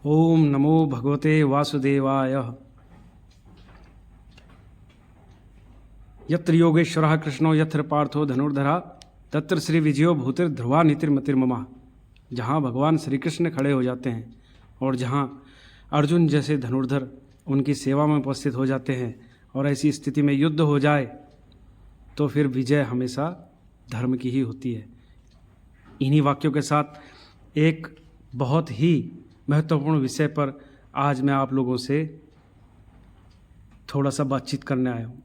ओम नमो भगवते वासुदेवाय। यत्र योगेश्वरः कृष्णो यत्र पार्थो धनुर्धरा तत्र श्री विजयो भूतिर्ध्रुवा नीतिर्मतिर्ममा। जहाँ भगवान श्री कृष्ण खड़े हो जाते हैं और जहाँ अर्जुन जैसे धनुर्धर उनकी सेवा में उपस्थित हो जाते हैं और ऐसी स्थिति में युद्ध हो जाए तो फिर विजय हमेशा धर्म की ही होती है। इन्हीं वाक्यों के साथ एक बहुत ही महत्वपूर्ण विषय पर आज मैं आप लोगों से थोड़ा सा बातचीत करने आया हूँ।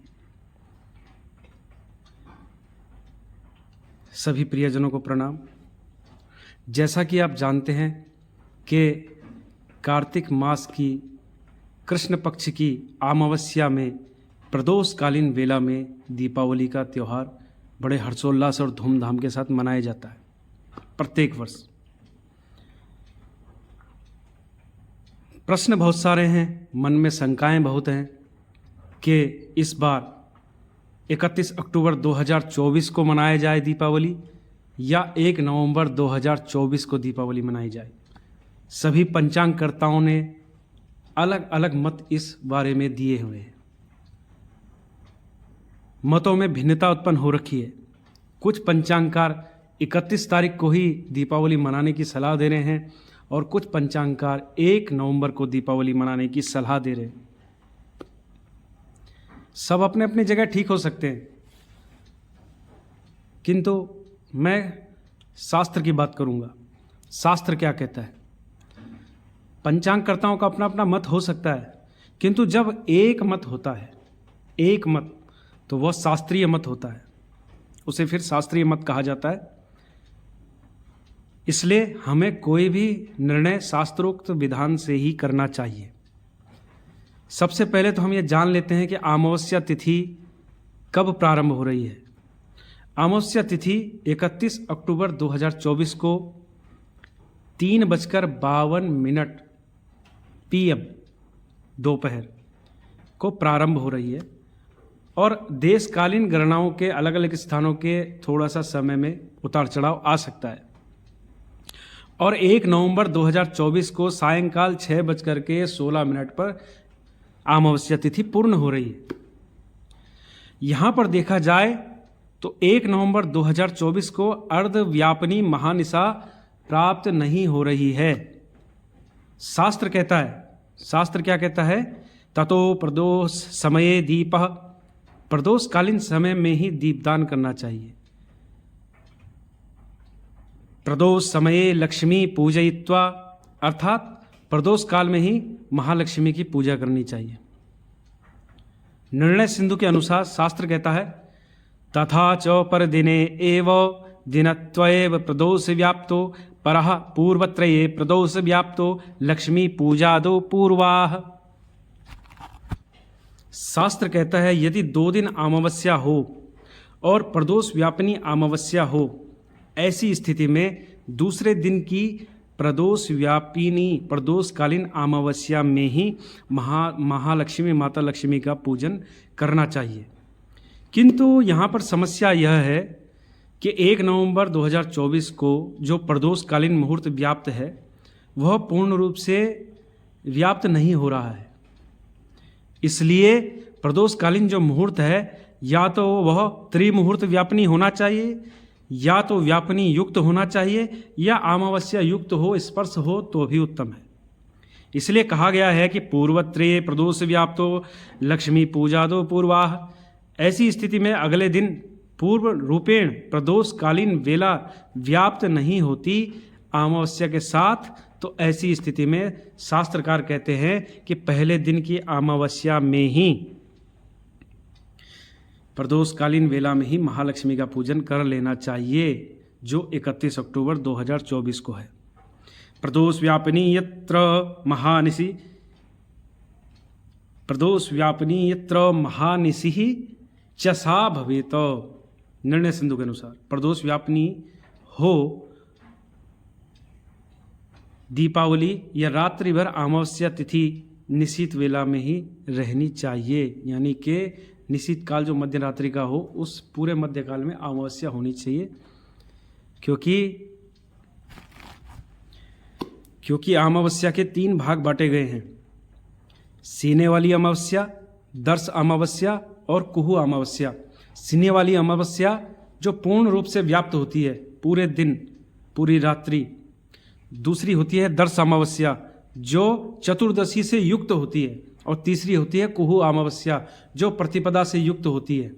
सभी प्रियजनों को प्रणाम। जैसा कि आप जानते हैं कि कार्तिक मास की कृष्ण पक्ष की अमावस्या में प्रदोषकालीन वेला में दीपावली का त्यौहार बड़े हर्षोल्लास और धूमधाम के साथ मनाया जाता है प्रत्येक वर्ष। प्रश्न बहुत सारे हैं, मन में शंकाएं बहुत हैं कि इस बार 31 अक्टूबर 2024 को मनाया जाए दीपावली या 1 नवंबर 2024 को दीपावली मनाई जाए। सभी पंचांगकर्ताओं ने अलग अलग मत इस बारे में दिए हुए हैं। मतों में भिन्नता उत्पन्न हो रखी है। कुछ पंचांगकार 31 तारीख को ही दीपावली मनाने की सलाह दे रहे हैं और कुछ पंचांगकार 1 नवंबर को दीपावली मनाने की सलाह दे रहे हैं। सब अपने अपनी जगह ठीक हो सकते हैं, किंतु मैं शास्त्र की बात करूंगा। शास्त्र क्या कहता है? पंचांगकर्ताओं का अपना अपना मत हो सकता है, किंतु जब एक मत होता है, एक मत, तो वह शास्त्रीय मत होता है। उसे फिर शास्त्रीय मत कहा जाता है। इसलिए हमें कोई भी निर्णय शास्त्रोक्त विधान से ही करना चाहिए। सबसे पहले तो हम ये जान लेते हैं कि अमावस्या तिथि कब प्रारंभ हो रही है। अमावस्या तिथि 31 अक्टूबर 2024 को 3:52 PM दोपहर को प्रारंभ हो रही है और देशकालीन गणनाओं के अलग अलग स्थानों के थोड़ा सा समय में उतार चढ़ाव आ सकता है। और 1 नवंबर 2024 को सायंकाल 6:16 पर अमावस्या तिथि पूर्ण हो रही है। यहाँ पर देखा जाए तो 1 नवंबर 2024 को अर्धव्यापिनी महानिशा प्राप्त नहीं हो रही है। शास्त्र कहता है, शास्त्र क्या कहता है? ततो प्रदोष समये दीपः, प्रदोषकालीन समय में ही दीपदान करना चाहिए। प्रदोष समये लक्ष्मी पूजयित्वा, अर्थात प्रदोष काल में ही महालक्ष्मी की पूजा करनी चाहिए। निर्णय सिंधु के अनुसार शास्त्र कहता है तथा च पर दिने एव दिनत्वैव प्रदोष व्याप्तो परः पूर्वत्रये प्रदोष व्याप्तो लक्ष्मी पूजादो पूर्वाः। शास्त्र कहता है यदि 2 दिन अमावस्या हो और प्रदोष व्यापिनी अमावस्या हो, ऐसी स्थिति में दूसरे दिन की प्रदोष व्यापिनी प्रदोषकालीन अमावस्या में ही महालक्ष्मी माता लक्ष्मी का पूजन करना चाहिए। किंतु यहाँ पर समस्या यह है कि 1 नवंबर 2024 को जो प्रदोषकालीन मुहूर्त व्याप्त है वह पूर्ण रूप से व्याप्त नहीं हो रहा है। इसलिए प्रदोषकालीन जो मुहूर्त है या तो वह त्रिमुहूर्त व्यापिनी होना चाहिए, या तो व्यापनी युक्त होना चाहिए, या अमावस्या युक्त हो, स्पर्श हो तो भी उत्तम है। इसलिए कहा गया है कि पूर्वत्रे प्रदोष व्याप्तो लक्ष्मी पूजादो पूर्वाह। ऐसी स्थिति में अगले दिन पूर्व रूपेण प्रदोषकालीन वेला व्याप्त नहीं होती अमावस्या के साथ, तो ऐसी स्थिति में शास्त्रकार कहते हैं कि पहले दिन की अमावस्या में ही प्रदोषकालीन वेला में ही महालक्ष्मी का पूजन कर लेना चाहिए, जो 31 अक्टूबर 2024 को है। प्रदोष व्यापिनी यत्र महानिशि, प्रदोष व्यापिनी यत्र महानिशि च सा भवेत। निर्णय सिंधु के अनुसार प्रदोष व्यापिनी हो दीपावली या रात्रि भर अमावस्या तिथि निश्चित वेला में ही रहनी चाहिए, यानी कि निश्चित काल जो मध्य रात्रि का हो उस पूरे मध्य काल में अमावस्या होनी चाहिए। क्योंकि क्योंकि अमावस्या के 3 भाग बांटे गए हैं, सीने वाली अमावस्या, दर्श अमावस्या और कुहू अमावस्या। सीने वाली अमावस्या जो पूर्ण रूप से व्याप्त होती है, पूरे दिन पूरी रात्रि। दूसरी होती है दर्श अमावस्या जो चतुर्दशी से युक्त होती है, और तीसरी होती है कुहू अमावस्या जो प्रतिपदा से युक्त होती है।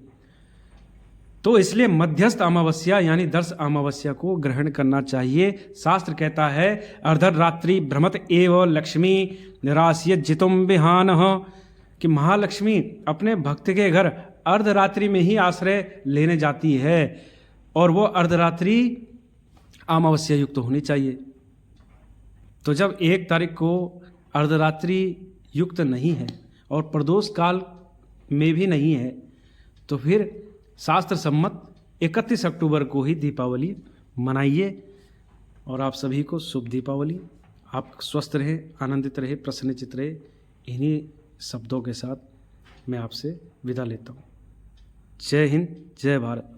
तो इसलिए मध्यस्थ अमावस्या यानी दर्श अमावस्या को ग्रहण करना चाहिए। शास्त्र कहता है अर्धरात्रि भ्रमत एव लक्ष्मी निराश्य जितुम विहानः, कि महालक्ष्मी अपने भक्त के घर अर्धरात्रि में ही आश्रय लेने जाती है, और वो अर्धरात्रि अमावस्या युक्त होनी चाहिए। तो जब 1 तारीख को अर्धरात्रि युक्त नहीं है और प्रदोष काल में भी नहीं है, तो फिर शास्त्र सम्मत 31 अक्टूबर को ही दीपावली मनाइए। और आप सभी को शुभ दीपावली। आप स्वस्थ रहे, आनंदित रहे, प्रसन्नचित रहे। इन्हीं शब्दों के साथ मैं आपसे विदा लेता हूँ। जय हिंद, जय भारत।